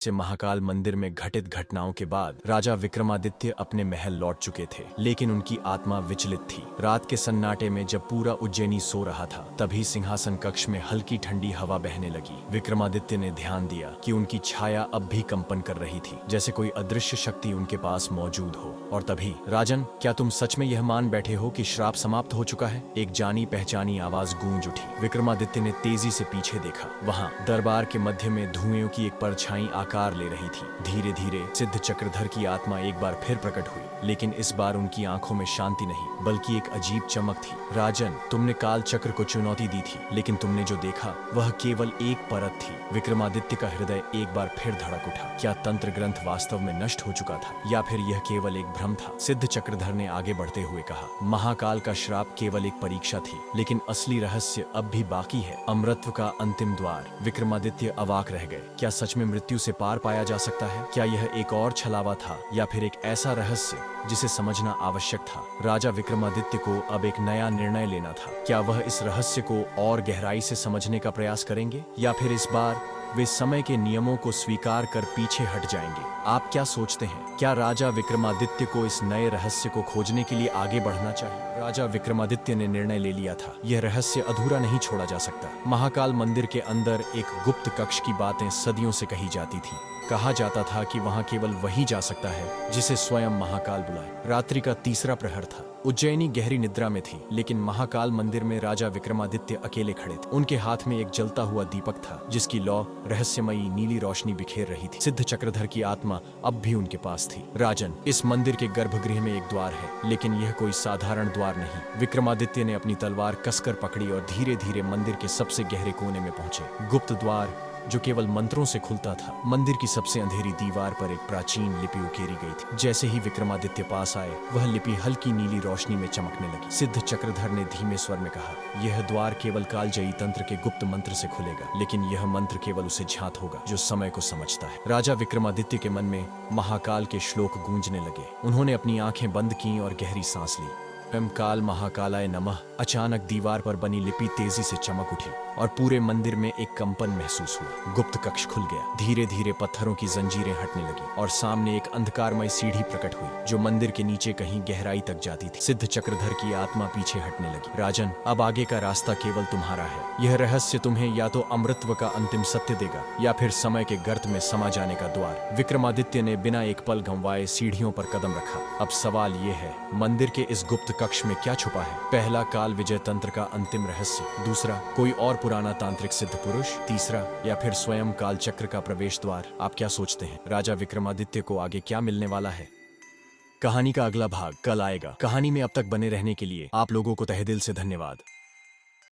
से महाकाल मंदिर में घटित घटनाओं के बाद राजा विक्रमादित्य अपने महल लौट चुके थे, लेकिन उनकी आत्मा विचलित थी। रात के सन्नाटे में जब पूरा उज्जैनी सो रहा था, तभी सिंहासन कक्ष में हल्की ठंडी हवा बहने लगी। विक्रमादित्य ने ध्यान दिया कि उनकी छाया अब भी कंपन कर रही थी, जैसे कोई अदृश्य शक्ति उनके पास मौजूद हो। और तभी, राजन, क्या तुम सच में यह मान बैठे हो कि श्राप समाप्त हो चुका है? एक जानी पहचानी आवाज गूंज उठी। विक्रमादित्य ने तेजी से पीछे देखा। वहां दरबार के मध्य में धुएं की एक परछाई आकार ले रही थी। धीरे धीरे सिद्ध चक्रधर की आत्मा एक बार फिर प्रकट हुई, लेकिन इस बार उनकी आंखों में शांति नहीं, बल्कि एक अजीब चमक थी। राजन, तुमने काल चक्र को चुनौती दी थी, लेकिन तुमने जो देखा वह केवल एक परत थी। विक्रमादित्य का हृदय एक बार फिर धड़क उठा। क्या तंत्र ग्रंथ वास्तव में नष्ट हो चुका था, या फिर यह केवल एक भ्रम था? सिद्ध चक्रधर ने आगे बढ़ते हुए कहा, महाकाल का श्राप केवल एक परीक्षा थी, लेकिन असली रहस्य अब भी बाकी है। अमृतत्व का अंतिम द्वार। विक्रमादित्य अवाक रह गए। क्या सच में मृत्यु से पार पाया जा सकता है? क्या यह एक और छलावा था, या फिर एक ऐसा रहस्य जिसे समझना आवश्यक था? राजा विक्रमादित्य को अब एक नया निर्णय लेना था। क्या वह इस रहस्य को और गहराई से समझने का प्रयास करेंगे, या फिर इस बार वे समय के नियमों को स्वीकार कर पीछे हट जाएंगे? आप क्या सोचते हैं? क्या राजा विक्रमादित्य को इस नए रहस्य को खोजने के लिए आगे बढ़ना चाहिए? राजा विक्रमादित्य ने निर्णय ले लिया था। यह रहस्य अधूरा नहीं छोड़ा जा सकता। महाकाल मंदिर के अंदर एक गुप्त कक्ष की बातें सदियों से कही जाती थी। कहा जाता था कि वहां केवल वही जा सकता है जिसे स्वयं महाकाल बुलाए। रात्रि का तीसरा प्रहर था। उज्जैनी गहरी निद्रा में थी, लेकिन महाकाल मंदिर में राजा विक्रमादित्य अकेले खड़े थे। उनके हाथ में एक जलता हुआ दीपक था, जिसकी लौ रहस्यमयी नीली रोशनी बिखेर रही थी। सिद्ध चक्रधर की आत्मा अब भी उनके पास थी। राजन, इस मंदिर के गर्भगृह में एक द्वार है, लेकिन यह कोई साधारण द्वार नहीं। विक्रमादित्य ने अपनी तलवार कसकर पकड़ी और धीरे धीरे मंदिर के सबसे गहरे कोने में पहुंचे। गुप्त द्वार जो केवल मंत्रों से खुलता था। मंदिर की सबसे अंधेरी दीवार पर एक प्राचीन लिपि उकेरी गई थी। जैसे ही विक्रमादित्य पास आए, वह लिपि हल्की नीली रोशनी में चमकने लगी। सिद्ध चक्रधर ने धीमे स्वर में कहा, यह द्वार केवल कालजयी तंत्र के गुप्त मंत्र से खुलेगा, लेकिन यह मंत्र केवल उसे झात होगा जो समय को समझता है। राजा विक्रमादित्य के मन में महाकाल के श्लोक गूंजने लगे। उन्होंने अपनी आंखें बंद की और गहरी सांस ली। एम काल महाकालाय नमः। अचानक दीवार पर बनी लिपि तेजी से चमक उठी और पूरे मंदिर में एक कंपन महसूस हुआ। गुप्त कक्ष खुल गया। धीरे धीरे पत्थरों की जंजीरें हटने लगी और सामने एक अंधकारमय सीढ़ी प्रकट हुई, जो मंदिर के नीचे कहीं गहराई तक जाती थी। सिद्ध चक्रधर की आत्मा पीछे हटने लगी। राजन, अब आगे का रास्ता केवल तुम्हारा है। यह रहस्य तुम्हें या तो अमृतत्व का अंतिम सत्य देगा, या फिर समय के गर्त में समा जाने का द्वार। विक्रमादित्य ने बिना एक पल गंवाए सीढ़ियों पर कदम रखा। अब सवाल ये है, मंदिर के इस गुप्त कक्ष में क्या छुपा है? पहला, काल विजय तंत्र का अंतिम रहस्य। दूसरा, कोई और पुराना तांत्रिक सिद्ध पुरुष। तीसरा, या फिर स्वयं काल चक्र का प्रवेश द्वार। आप क्या सोचते हैं? राजा विक्रमादित्य को आगे क्या मिलने वाला है? कहानी का अगला भाग कल आएगा। कहानी में अब तक बने रहने के लिए आप लोगों को तहे दिल से धन्यवाद।